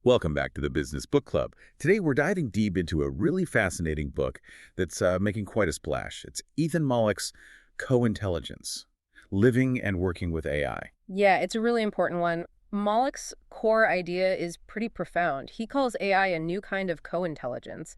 Welcome back to the Business Book Club. Today we're diving deep into a really fascinating book that's making quite a splash. It's Ethan Mollick's Co-Intelligence, Living and Working with AI. Yeah, it's a really important one. Mollick's core idea is pretty profound. He calls AI a new kind of co-intelligence.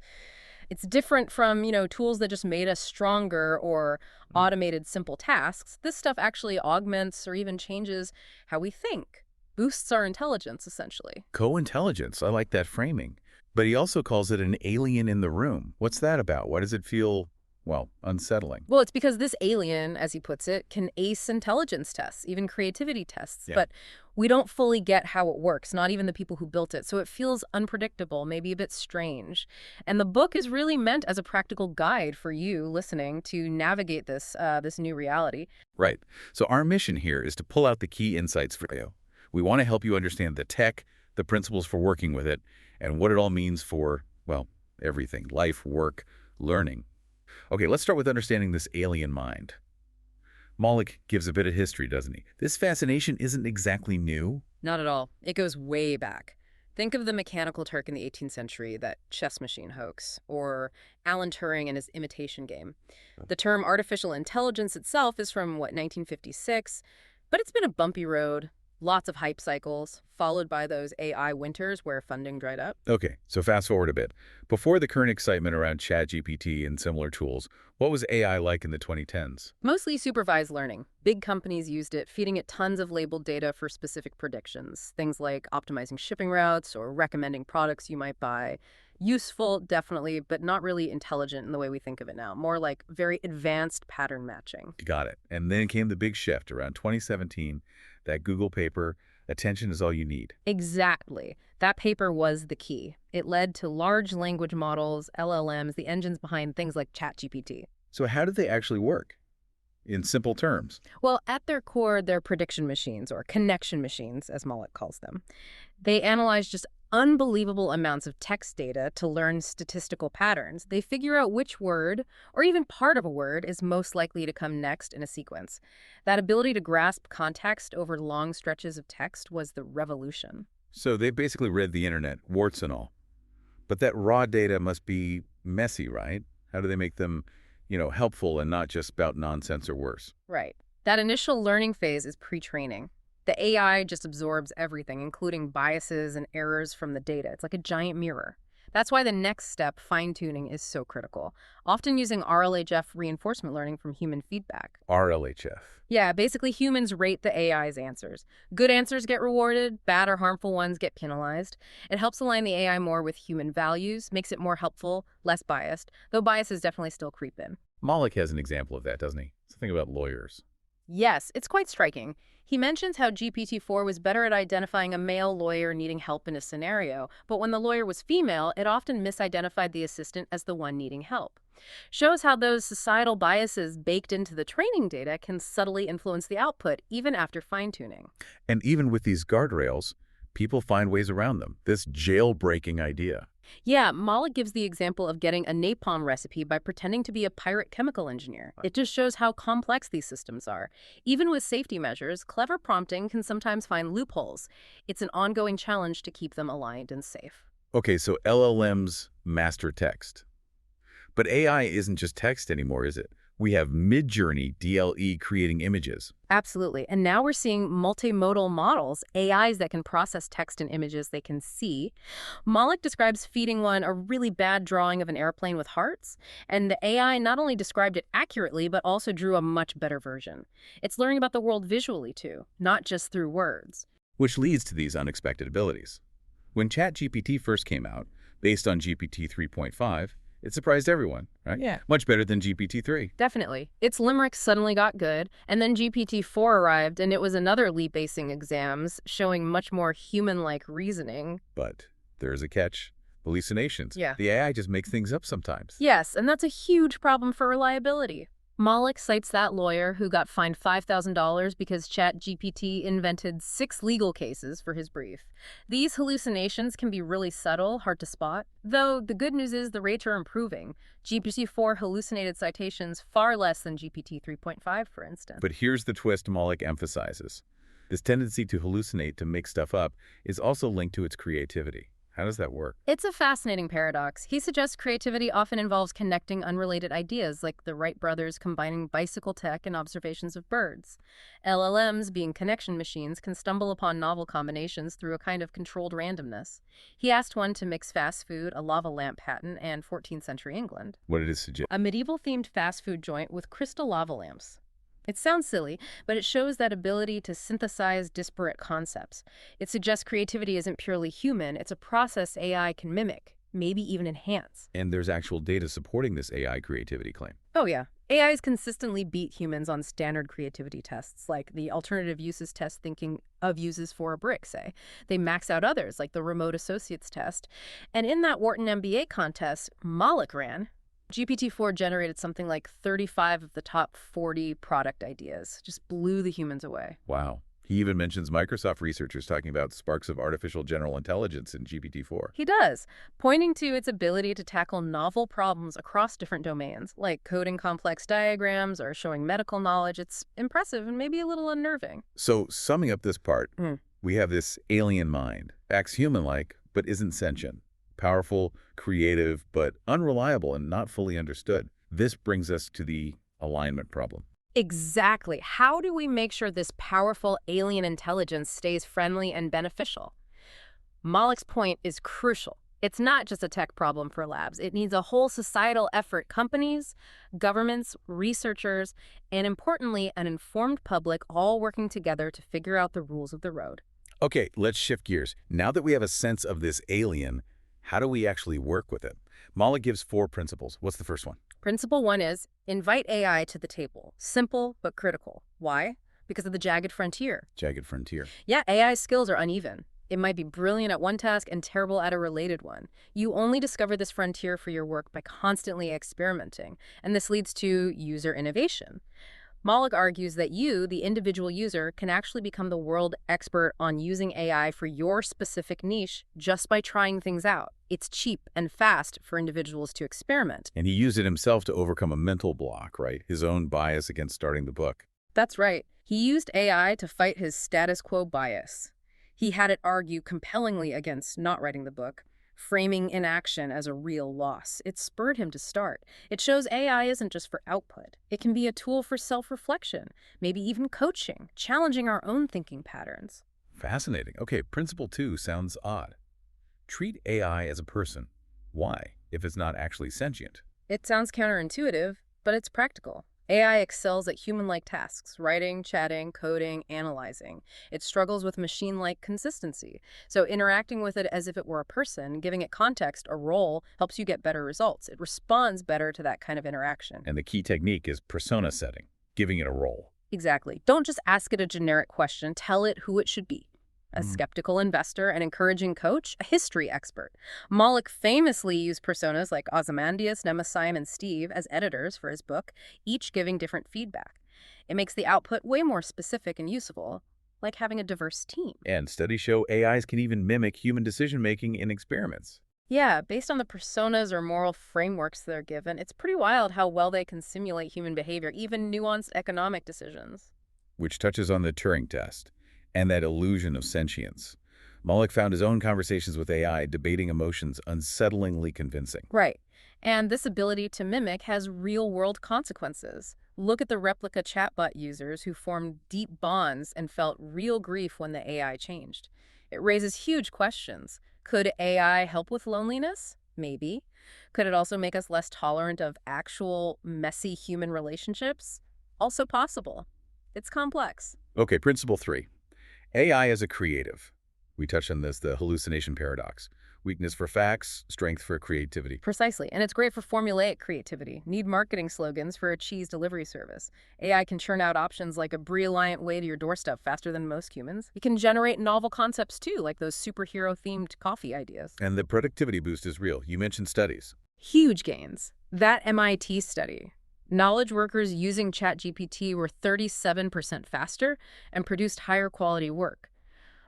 It's different from, tools that just made us stronger or automated simple tasks. This stuff actually augments or even changes how we think, boosts our intelligence, essentially. Co-intelligence, I like that framing. But he also calls it an alien in the room. What's that about? Why does it feel, well, unsettling? Well, it's because this alien, as he puts it, can ace intelligence tests, even creativity tests. Yeah. But we don't fully get how it works, not even the people who built it. So it feels unpredictable, maybe a bit strange. And the book is really meant as a practical guide for you listening to navigate this new reality. Right. So our mission here is to pull out the key insights for you. We want to help you understand the tech, the principles for working with it, and what it all means for, well, everything: life, work, learning. Okay, let's start with understanding this alien mind. Mollick gives a bit of history, doesn't he? This fascination isn't exactly new. Not at all. It goes way back. Think of the mechanical Turk in the 18th century, that chess machine hoax, or Alan Turing and his imitation game. The term artificial intelligence itself is from, 1956, but it's been a bumpy road. Lots of hype cycles, followed by those AI winters where funding dried up. Okay, so fast forward a bit. Before the current excitement around ChatGPT and similar tools, what was AI like in the 2010s? Mostly supervised learning. Big companies used it, feeding it tons of labeled data for specific predictions. Things like optimizing shipping routes or recommending products you might buy. Useful, definitely, but not really intelligent in the way we think of it now. More like very advanced pattern matching. Got it. And then came the big shift around 2017, that Google paper, attention is all you need. Exactly. That paper was the key. It led to large language models, LLMs, the engines behind things like ChatGPT. So how did they actually work? In simple terms. Well, at their core, they're prediction machines, or connection machines, as Mollick calls them. They analyze just unbelievable amounts of text data to learn statistical patterns. They figure out which word, or even part of a word, is most likely to come next in a sequence. That ability to grasp context over long stretches of text was the revolution. So they basically read the internet, warts and all. But that raw data must be messy, right? How do they make them, helpful and not just spout nonsense or worse? Right. That initial learning phase is pre-training. The AI just absorbs everything, including biases and errors from the data. It's like a giant mirror. That's why the next step, fine-tuning, is so critical, often using RLHF reinforcement learning from human feedback. RLHF. Yeah, basically humans rate the AI's answers. Good answers get rewarded, bad or harmful ones get penalized. It helps align the AI more with human values, makes it more helpful, less biased, though biases definitely still creep in. Mollick has an example of that, doesn't he? Something about lawyers. Yes, it's quite striking. He mentions how GPT-4 was better at identifying a male lawyer needing help in a scenario, but when the lawyer was female, it often misidentified the assistant as the one needing help. Shows how those societal biases baked into the training data can subtly influence the output, even after fine-tuning. And even with these guardrails, people find ways around them. This jailbreaking idea. Yeah, Mollick gives the example of getting a napalm recipe by pretending to be a pirate chemical engineer. It just shows how complex these systems are. Even with safety measures, clever prompting can sometimes find loopholes. It's an ongoing challenge to keep them aligned and safe. Okay, so LLMs master text. But AI isn't just text anymore, is it? We have Midjourney DLE creating images. Absolutely. And now we're seeing multimodal models, AIs that can process text and images they can see. Mollick describes feeding one a really bad drawing of an airplane with hearts, and the AI not only described it accurately, but also drew a much better version. It's learning about the world visually, too, not just through words. Which leads to these unexpected abilities. When ChatGPT first came out, based on GPT 3.5, it surprised everyone, right? Yeah. Much better than GPT-3. Definitely. Its limerick suddenly got good, and then GPT-4 arrived, and it was another leap acing exams, showing much more human-like reasoning. But there's a catch. Hallucinations. Yeah. The AI just makes things up sometimes. Yes, and that's a huge problem for reliability. Mollick cites that lawyer who got fined $5,000 because ChatGPT invented 6 legal cases for his brief. These hallucinations can be really subtle, hard to spot. Though the good news is the rates are improving. GPT-4 hallucinated citations far less than GPT 3.5, for instance. But here's the twist Mollick emphasizes. This tendency to hallucinate, to make stuff up, is also linked to its creativity. How does that work? It's a fascinating paradox. He suggests creativity often involves connecting unrelated ideas, like the Wright brothers combining bicycle tech and observations of birds. LLMs, being connection machines, can stumble upon novel combinations through a kind of controlled randomness. He asked one to mix fast food, a lava lamp patent, and 14th century England. What did it suggest? A medieval-themed fast food joint with crystal lava lamps. It sounds silly, but it shows that ability to synthesize disparate concepts. It suggests creativity isn't purely human, it's a process AI can mimic, maybe even enhance. And there's actual data supporting this AI creativity claim. Oh yeah, AIs consistently beat humans on standard creativity tests, like the alternative uses test thinking of uses for a brick, say. They max out others, like the remote associates test. And in that Wharton MBA contest Mollick ran, GPT-4 generated something like 35 of the top 40 product ideas. Just blew the humans away. Wow. He even mentions Microsoft researchers talking about sparks of artificial general intelligence in GPT-4. He does, pointing to its ability to tackle novel problems across different domains, like coding complex diagrams or showing medical knowledge. It's impressive and maybe a little unnerving. So summing up this part, we have this alien mind, acts human-like, but isn't sentient. Powerful, creative, but unreliable and not fully understood. This brings us to the alignment problem. Exactly. How do we make sure this powerful alien intelligence stays friendly and beneficial? Mollick's point is crucial. It's not just a tech problem for labs. It needs a whole societal effort. Companies, governments, researchers, and importantly, an informed public all working together to figure out the rules of the road. Okay, let's shift gears. Now that we have a sense of this alien, how do we actually work with it? Mollick gives 4 principles. What's the first one? Principle 1 is invite AI to the table. Simple but critical. Why? Because of the jagged frontier. Jagged frontier. Yeah, AI skills are uneven. It might be brilliant at one task and terrible at a related one. You only discover this frontier for your work by constantly experimenting, and this leads to user innovation. Mollick argues that you, the individual user, can actually become the world expert on using AI for your specific niche just by trying things out. It's cheap and fast for individuals to experiment. And he used it himself to overcome a mental block, right? His own bias against starting the book. That's right. He used AI to fight his status quo bias. He had it argue compellingly against not writing the book, framing inaction as a real loss. It spurred him to start. It shows AI isn't just for output. It can be a tool for self-reflection, maybe even coaching, challenging our own thinking patterns. Fascinating. Okay, principle 2 sounds odd. Treat AI as a person. Why, if it's not actually sentient? It sounds counterintuitive, but it's practical. AI excels at human-like tasks, writing, chatting, coding, analyzing. It struggles with machine-like consistency. So interacting with it as if it were a person, giving it context, a role, helps you get better results. It responds better to that kind of interaction. And the key technique is persona setting, giving it a role. Exactly. Don't just ask it a generic question. Tell it who it should be. A skeptical investor, an encouraging coach, a history expert. Mollick famously used personas like Ozymandias, Nemesis, and Steve as editors for his book, each giving different feedback. It makes the output way more specific and useful, like having a diverse team. And studies show AIs can even mimic human decision-making in experiments. Yeah, based on the personas or moral frameworks they're given, it's pretty wild how well they can simulate human behavior, even nuanced economic decisions. Which touches on the Turing test and that illusion of sentience. Mollick found his own conversations with AI debating emotions unsettlingly convincing. Right. And this ability to mimic has real-world consequences. Look at the replica chatbot users who formed deep bonds and felt real grief when the AI changed. It raises huge questions. Could AI help with loneliness? Maybe. Could it also make us less tolerant of actual messy human relationships? Also possible. It's complex. Okay, principle 3. AI as a creative. We touched on this, the hallucination paradox. Weakness for facts, strength for creativity. Precisely, and it's great for formulaic creativity. Need marketing slogans for a cheese delivery service. AI can churn out options like a brie-reliant way to your doorstep faster than most humans. It can generate novel concepts too, like those superhero-themed coffee ideas. And the productivity boost is real. You mentioned studies. Huge gains. That MIT study. Knowledge workers using ChatGPT were 37% faster and produced higher quality work.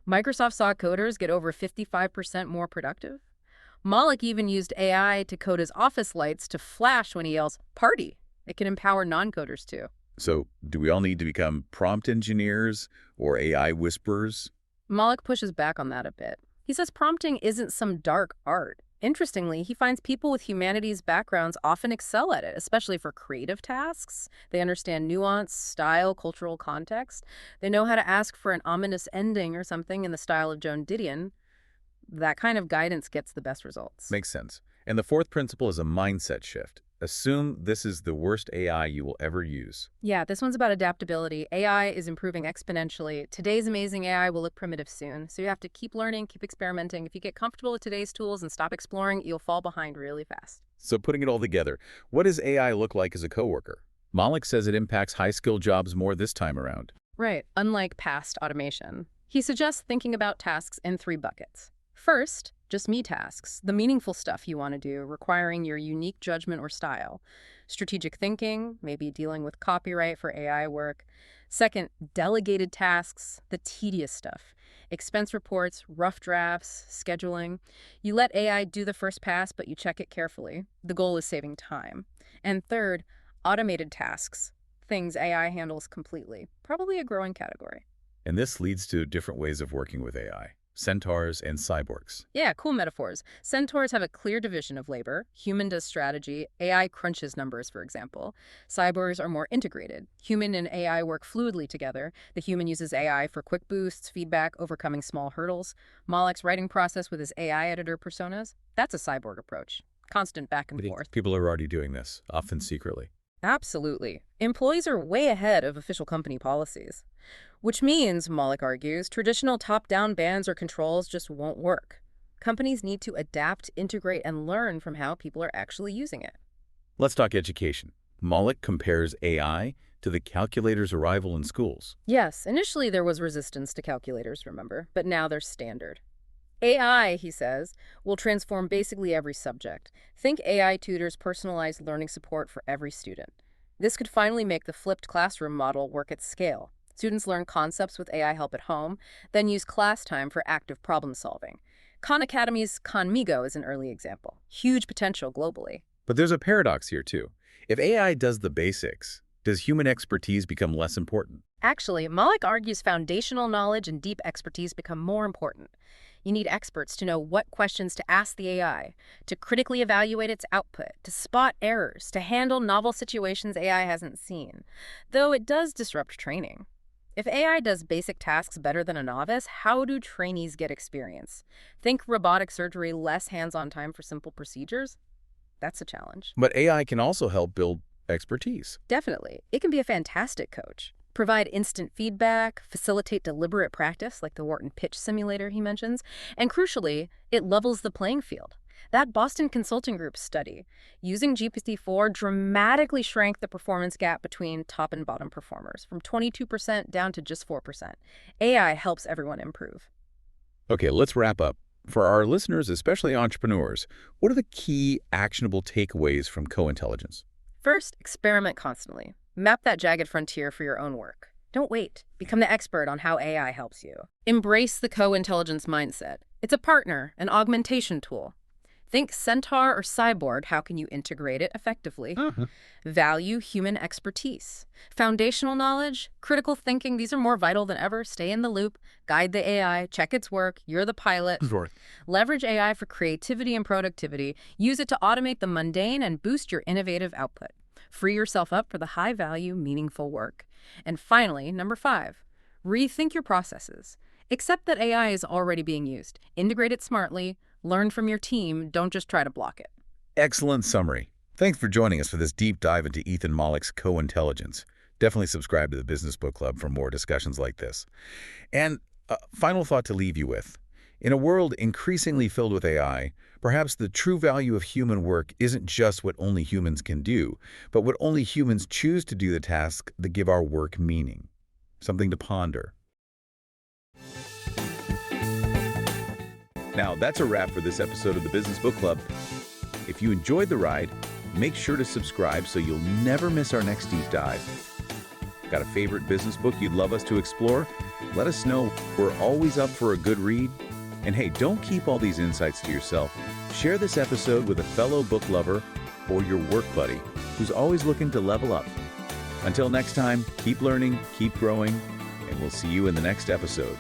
Microsoft saw coders get over 55% more productive. Mollick even used AI to code his office lights to flash when he yells, "Party!" It can empower non-coders too. So, do we all need to become prompt engineers or AI whisperers? Mollick pushes back on that a bit. He says prompting isn't some dark art. Interestingly, he finds people with humanities backgrounds often excel at it, especially for creative tasks. They understand nuance, style, cultural context. They know how to ask for an ominous ending or something in the style of Joan Didion. That kind of guidance gets the best results. Makes sense. And the fourth principle is a mindset shift. Assume this is the worst AI you will ever use. Yeah, this one's about adaptability. AI is improving exponentially. Today's amazing AI will look primitive soon. So you have to keep learning, keep experimenting. If you get comfortable with today's tools and stop exploring, you'll fall behind really fast. So putting it all together, what does AI look like as a coworker? Mollick says it impacts high-skilled jobs more this time around. Right, unlike past automation. He suggests thinking about tasks in 3 buckets. First, just me tasks, the meaningful stuff you want to do, requiring your unique judgment or style. Strategic thinking, maybe dealing with copyright for AI work. Second, delegated tasks, the tedious stuff. Expense reports, rough drafts, scheduling. You let AI do the first pass, but you check it carefully. The goal is saving time. And third, automated tasks, things AI handles completely. Probably a growing category. And this leads to different ways of working with AI. Centaurs and cyborgs. Yeah, cool metaphors. Centaurs have a clear division of labor. Human does strategy. AI crunches numbers, for example. Cyborgs are more integrated. Human and AI work fluidly together. The human uses AI for quick boosts, feedback, overcoming small hurdles. Mollick's writing process with his AI editor personas, that's a cyborg approach. Constant back and forth. People are already doing this, often secretly. Absolutely. Employees are way ahead of official company policies. Which means, Mollick argues, traditional top-down bans or controls just won't work. Companies need to adapt, integrate, and learn from how people are actually using it. Let's talk education. Mollick compares AI to the calculator's arrival in schools. Yes, initially there was resistance to calculators, remember, but now they're standard. AI, he says, will transform basically every subject. Think AI tutors personalized learning support for every student. This could finally make the flipped classroom model work at scale. Students learn concepts with AI help at home, then use class time for active problem solving. Khan Academy's Khanmigo is an early example. Huge potential globally. But there's a paradox here, too. If AI does the basics, does human expertise become less important? Actually, Mollick argues foundational knowledge and deep expertise become more important. You need experts to know what questions to ask the AI, to critically evaluate its output, to spot errors, to handle novel situations AI hasn't seen. Though it does disrupt training. If AI does basic tasks better than a novice, how do trainees get experience? Think robotic surgery, less hands-on time for simple procedures? That's a challenge. But AI can also help build expertise. Definitely. It can be a fantastic coach. Provide instant feedback, facilitate deliberate practice, like the Wharton pitch simulator he mentions, and crucially, it levels the playing field. That Boston Consulting Group study, using GPT-4, dramatically shrank the performance gap between top and bottom performers, from 22% down to just 4%. AI helps everyone improve. Okay, let's wrap up. For our listeners, especially entrepreneurs, what are the key actionable takeaways from co-intelligence? First, experiment constantly. Map that jagged frontier for your own work. Don't wait. Become the expert on how AI helps you. Embrace the co-intelligence mindset. It's a partner, an augmentation tool. Think centaur or cyborg, how can you integrate it effectively? Value human expertise. Foundational knowledge, critical thinking, these are more vital than ever. Stay in the loop, guide the AI, check its work, you're the pilot. Sure. Leverage AI for creativity and productivity. Use it to automate the mundane and boost your innovative output. Free yourself up for the high-value, meaningful work. And finally, number 5, rethink your processes. Accept that AI is already being used. Integrate it smartly. Learn from your team. Don't just try to block it. Excellent summary. Thanks for joining us for this deep dive into Ethan Mollick's co-intelligence. Definitely subscribe to the Business Book Club for more discussions like this. And a final thought to leave you with. In a world increasingly filled with AI, perhaps the true value of human work isn't just what only humans can do, but what only humans choose to do the tasks that give our work meaning. Something to ponder. Now, that's a wrap for this episode of the Business Book Club. If you enjoyed the ride, make sure to subscribe so you'll never miss our next deep dive. Got a favorite business book you'd love us to explore? Let us know. We're always up for a good read. And hey, don't keep all these insights to yourself. Share this episode with a fellow book lover or your work buddy who's always looking to level up. Until next time, keep learning, keep growing, and we'll see you in the next episode.